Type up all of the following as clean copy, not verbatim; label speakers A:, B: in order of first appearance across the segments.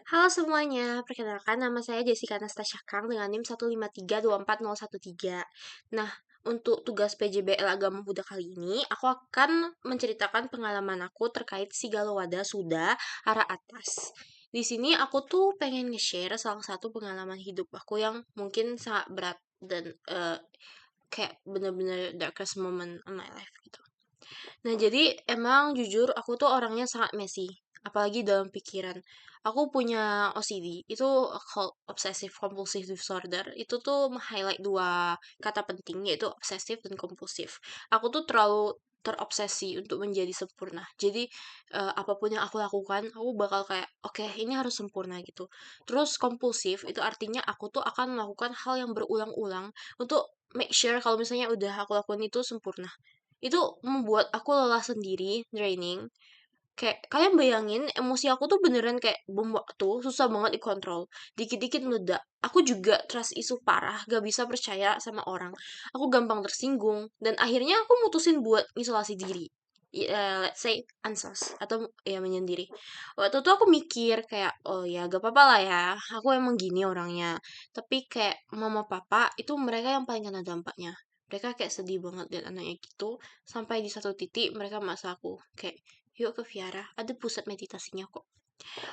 A: Halo semuanya, perkenalkan nama saya Jessica Anastasia Kang dengan NIM 153240113. Nah, untuk tugas PJBL Agama Buddha kali ini, aku akan menceritakan pengalaman aku terkait Sigalowada Suda arah atas. Di sini aku tuh pengen nge-share salah satu pengalaman hidup aku yang mungkin sangat berat dan kayak bener-bener darkest moment in my life gitu. Nah, jadi emang jujur aku tuh orangnya sangat messy, apalagi dalam pikiran. Aku punya OCD, itu called obsessive compulsive disorder. Itu tuh meng-highlight dua kata penting yaitu obsesif dan kompulsif. Aku tuh terlalu terobsesi untuk menjadi sempurna. Jadi apapun yang aku lakukan, aku bakal kayak oke, ini harus sempurna gitu. Terus kompulsif itu artinya aku tuh akan melakukan hal yang berulang-ulang untuk make sure kalau misalnya udah aku lakukan itu sempurna. Itu membuat aku lelah sendiri, draining. Kayak kalian bayangin emosi aku tuh beneran kayak bom waktu, susah banget dikontrol. Dikit-dikit meledak. Aku juga trust issue parah, gak bisa percaya sama orang. Aku gampang tersinggung dan akhirnya aku mutusin buat isolasi diri. Let's say ansos atau ya menyendiri. Waktu itu aku mikir kayak oh ya gak apa-apa lah ya. Aku emang gini orangnya. Tapi kayak mama papa itu mereka yang paling kena dampaknya. Mereka kayak sedih banget liat anaknya gitu. Sampai di satu titik mereka maksa aku kayak yuk ke Viara, ada pusat meditasinya kok.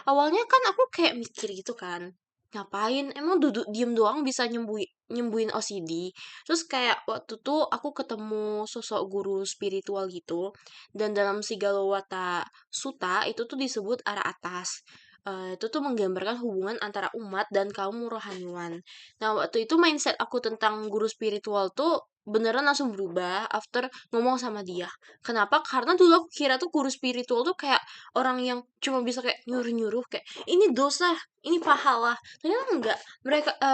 A: Awalnya kan aku kayak mikir gitu kan, ngapain? Emang duduk diem doang bisa nyembuhin OCD? Terus kayak waktu tuh aku ketemu sosok guru spiritual gitu, dan dalam Sigalowata Sutta itu tuh disebut arah atas. Itu tuh menggambarkan hubungan antara umat dan kaum rohaniwan. Nah, waktu itu mindset aku tentang guru spiritual tuh beneran langsung berubah after ngomong sama dia. Kenapa? Karena dulu aku kira tuh guru spiritual tuh kayak orang yang cuma bisa kayak nyuruh-nyuruh kayak ini dosa, ini pahala. Ternyata enggak.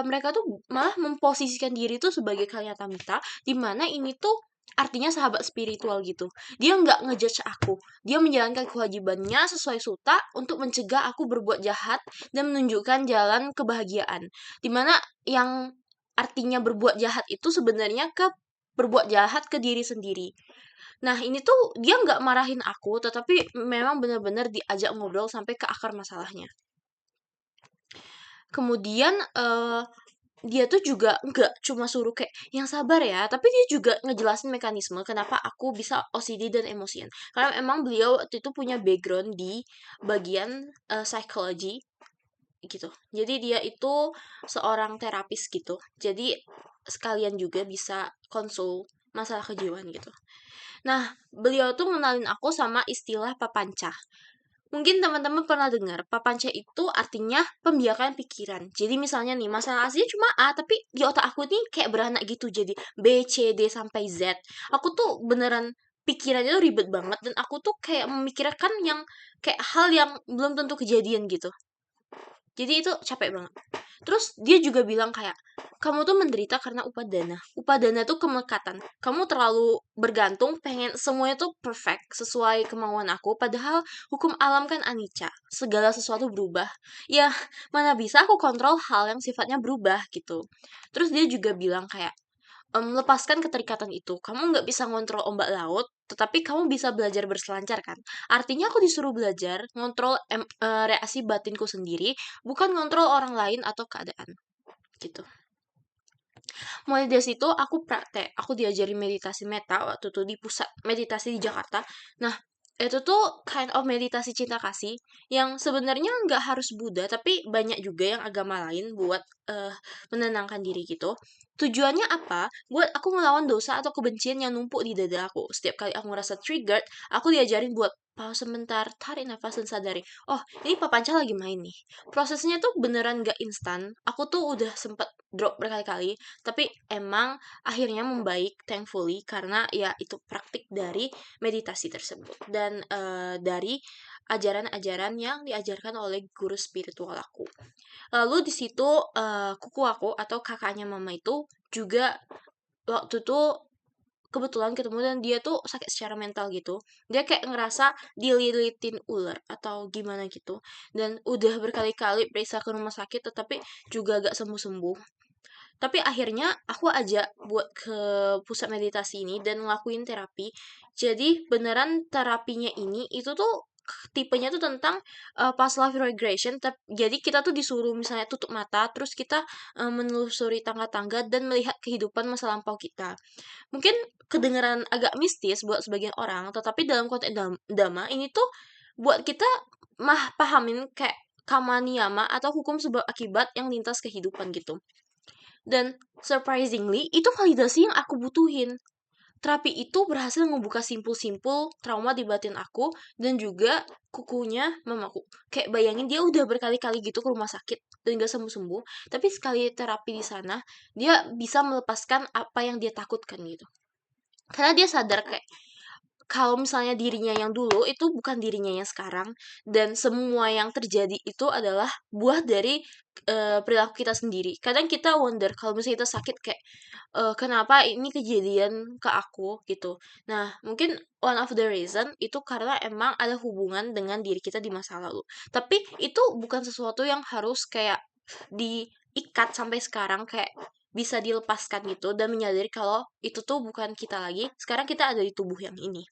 A: Mereka tuh malah memposisikan diri tuh sebagai Kalyatamita di mana ini tuh artinya sahabat spiritual gitu. Dia nggak ngejudge aku. Dia menjalankan kewajibannya sesuai suta untuk mencegah aku berbuat jahat dan menunjukkan jalan kebahagiaan. Dimana yang artinya berbuat jahat itu sebenarnya berbuat jahat ke diri sendiri. Nah, ini tuh dia nggak marahin aku, tetapi memang benar-benar diajak ngobrol sampai ke akar masalahnya. Kemudian dia tuh juga nggak cuma suruh kayak yang sabar ya, tapi dia juga ngejelasin mekanisme kenapa aku bisa OCD dan emosian. Karena emang beliau waktu itu punya background di bagian psikologi gitu. Jadi dia itu seorang terapis gitu. Jadi sekalian juga bisa konsul masalah kejiwaan gitu. Nah, beliau tuh ngenalin aku sama istilah papanca. Mungkin teman-teman pernah dengar, papanca itu artinya pembiakan pikiran. Jadi misalnya nih, masalah aslinya cuma A, tapi di otak aku nih kayak beranak gitu. Jadi B, C, D, sampai Z. Aku tuh beneran pikirannya tuh ribet banget. Dan aku tuh kayak memikirkan yang kayak hal yang belum tentu kejadian gitu. Jadi itu capek banget. Terus dia juga bilang kayak, kamu tuh menderita karena upadana. Upadana tuh kemekatan. Kamu terlalu bergantung, pengen semuanya tuh perfect, sesuai kemauan aku. Padahal hukum alam kan anicca. Segala sesuatu berubah. Ya, mana bisa aku kontrol hal yang sifatnya berubah gitu. Terus dia juga bilang kayak, lepaskan keterikatan itu. Kamu nggak bisa ngontrol ombak laut, tetapi kamu bisa belajar berselancar kan. Artinya aku disuruh belajar ngontrol reaksi batinku sendiri, bukan ngontrol orang lain atau keadaan gitu. Mulai dari situ aku praktek, aku diajarin meditasi meta waktu itu di pusat meditasi di Jakarta. Nah, itu tuh kind of meditasi cinta kasih yang sebenarnya nggak harus Buddha, tapi banyak juga yang agama lain buat menenangkan diri gitu. Tujuannya apa? Buat aku ngelawan dosa atau kebencian yang numpuk di dada aku. Setiap kali aku ngerasa triggered, aku diajarin buat pause sebentar, tarik nafas dan sadari, oh ini papanca lagi main nih. Prosesnya tuh beneran gak instan. Aku tuh udah sempet drop berkali-kali, tapi emang akhirnya membaik thankfully karena ya itu praktik dari meditasi tersebut dan dari ajaran-ajaran yang diajarkan oleh guru spiritual aku. Lalu di situ kuku aku atau kakaknya mama itu juga waktu itu kebetulan ketemu dan dia tuh sakit secara mental gitu. Dia kayak ngerasa dililitin ular atau gimana gitu. Dan udah berkali-kali periksa ke rumah sakit tetapi juga gak sembuh-sembuh. Tapi akhirnya aku ajak buat ke pusat meditasi ini dan ngelakuin terapi. Jadi beneran terapinya ini itu tuh tipenya tuh tentang past life regression. Jadi kita tuh disuruh misalnya tutup mata, terus kita menelusuri tangga-tangga dan melihat kehidupan masa lampau kita. Mungkin kedengaran agak mistis buat sebagian orang, tetapi dalam konteks dhamma ini tuh buat kita pahamin kayak karma niyama atau hukum sebab akibat yang lintas kehidupan gitu. Dan surprisingly, itu validasi yang aku butuhin. Terapi itu berhasil membuka simpul-simpul trauma di batin aku dan juga kukunya mamaku. Kayak bayangin dia udah berkali-kali gitu ke rumah sakit dan gak sembuh-sembuh, tapi sekali terapi di sana, dia bisa melepaskan apa yang dia takutkan gitu. Karena dia sadar kayak kalau misalnya dirinya yang dulu itu bukan dirinya yang sekarang, dan semua yang terjadi itu adalah buah dari perilaku kita sendiri. Kadang kita wonder kalau misalnya kita sakit kayak kenapa ini kejadian ke aku gitu. Nah, mungkin one of the reason itu karena emang ada hubungan dengan diri kita di masa lalu. Tapi itu bukan sesuatu yang harus kayak diikat sampai sekarang, kayak bisa dilepaskan gitu dan menyadari kalau itu tuh bukan kita lagi. Sekarang kita ada di tubuh yang ini.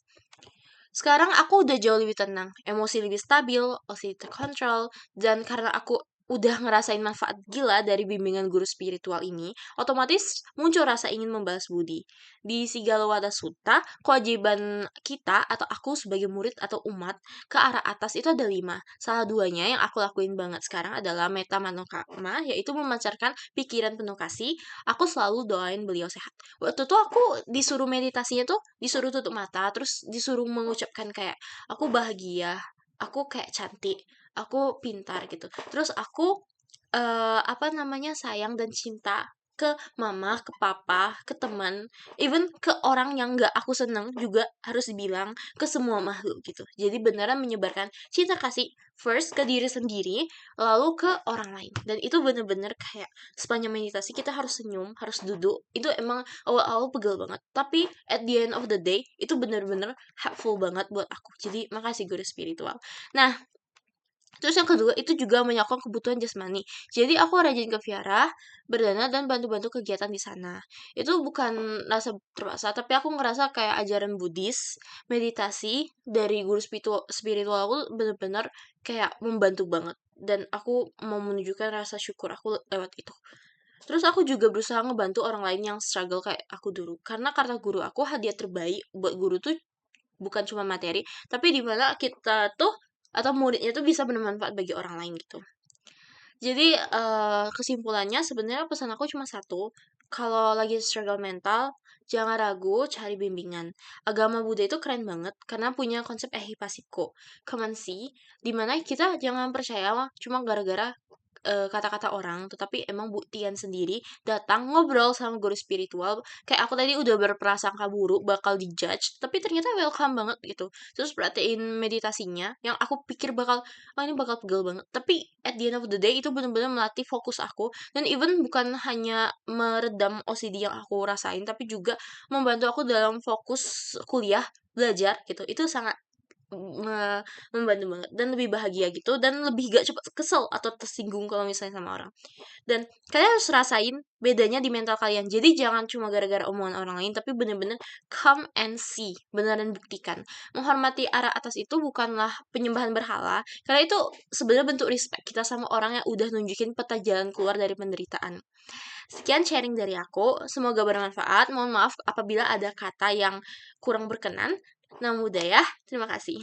A: Sekarang aku udah jauh lebih tenang, emosi lebih stabil, OCD terkontrol, dan karena aku udah ngerasain manfaat gila dari bimbingan guru spiritual ini, otomatis muncul rasa ingin membalas budi. Di Sigalowada Sutta, kewajiban kita atau aku sebagai murid atau umat ke arah atas itu ada 5. Salah duanya yang aku lakuin banget sekarang adalah metta manokama, yaitu memancarkan pikiran penuh kasih. Aku selalu doain beliau sehat. Waktu itu aku disuruh meditasinya tuh disuruh tutup mata, terus disuruh mengucapkan kayak aku bahagia, aku kayak cantik, aku pintar gitu. Terus aku apa namanya sayang dan cinta ke mama, ke papa, ke teman, even ke orang yang gak aku seneng juga harus dibilang ke semua makhluk gitu. Jadi beneran menyebarkan cinta kasih first ke diri sendiri, lalu ke orang lain. Dan itu bener-bener kayak sepanjang meditasi kita harus senyum, harus duduk. Itu emang awal-awal pegel banget. Tapi at the end of the day, itu bener-bener helpful banget buat aku. Jadi makasih guru spiritual. Nah, terus yang kedua itu juga menyokong kebutuhan jasmani. Jadi aku rajin ke Viara, berdana dan bantu-bantu kegiatan di sana. Itu bukan rasa terpaksa, tapi aku ngerasa kayak ajaran Buddhis, meditasi dari guru spiritual aku bener-bener kayak membantu banget. Dan aku mau menunjukkan rasa syukur aku lewat itu. Terus aku juga berusaha ngebantu orang lain yang struggle kayak aku dulu. Karena kata guru aku hadiah terbaik buat guru tuh bukan cuma materi, tapi dimana kita tuh atau muridnya tuh bisa bermanfaat bagi orang lain gitu. Jadi kesimpulannya sebenarnya pesan aku cuma satu, kalau lagi struggle mental, jangan ragu cari bimbingan. Agama Buddha itu keren banget karena punya konsep ehipasiko, kemensi, dimana kita jangan percaya cuma gara-gara kata-kata orang, tetapi emang buktian sendiri, datang ngobrol sama guru spiritual. Kayak aku tadi udah berprasangka buruk bakal dijudge, tapi ternyata welcome banget gitu. Terus perhatiin meditasinya, yang aku pikir bakal, oh ini bakal pegel banget. Tapi at the end of the day itu benar-benar melatih fokus aku, dan even bukan hanya meredam OCD yang aku rasain, tapi juga membantu aku dalam fokus kuliah, belajar gitu. Itu sangat membantu banget dan lebih bahagia gitu dan lebih gak cepat kesel atau tersinggung kalau misalnya sama orang. Dan kalian harus rasain bedanya di mental kalian. Jadi jangan cuma gara-gara omongan orang lain, tapi bener-bener come and see, beneran buktikan. Menghormati arah atas itu bukanlah penyembahan berhala, karena itu sebenarnya bentuk respect kita sama orang yang udah nunjukin peta jalan keluar dari penderitaan. Sekian sharing dari aku, semoga bermanfaat. Mohon maaf apabila ada kata yang kurang berkenan. Namo Buddhaya, terima kasih.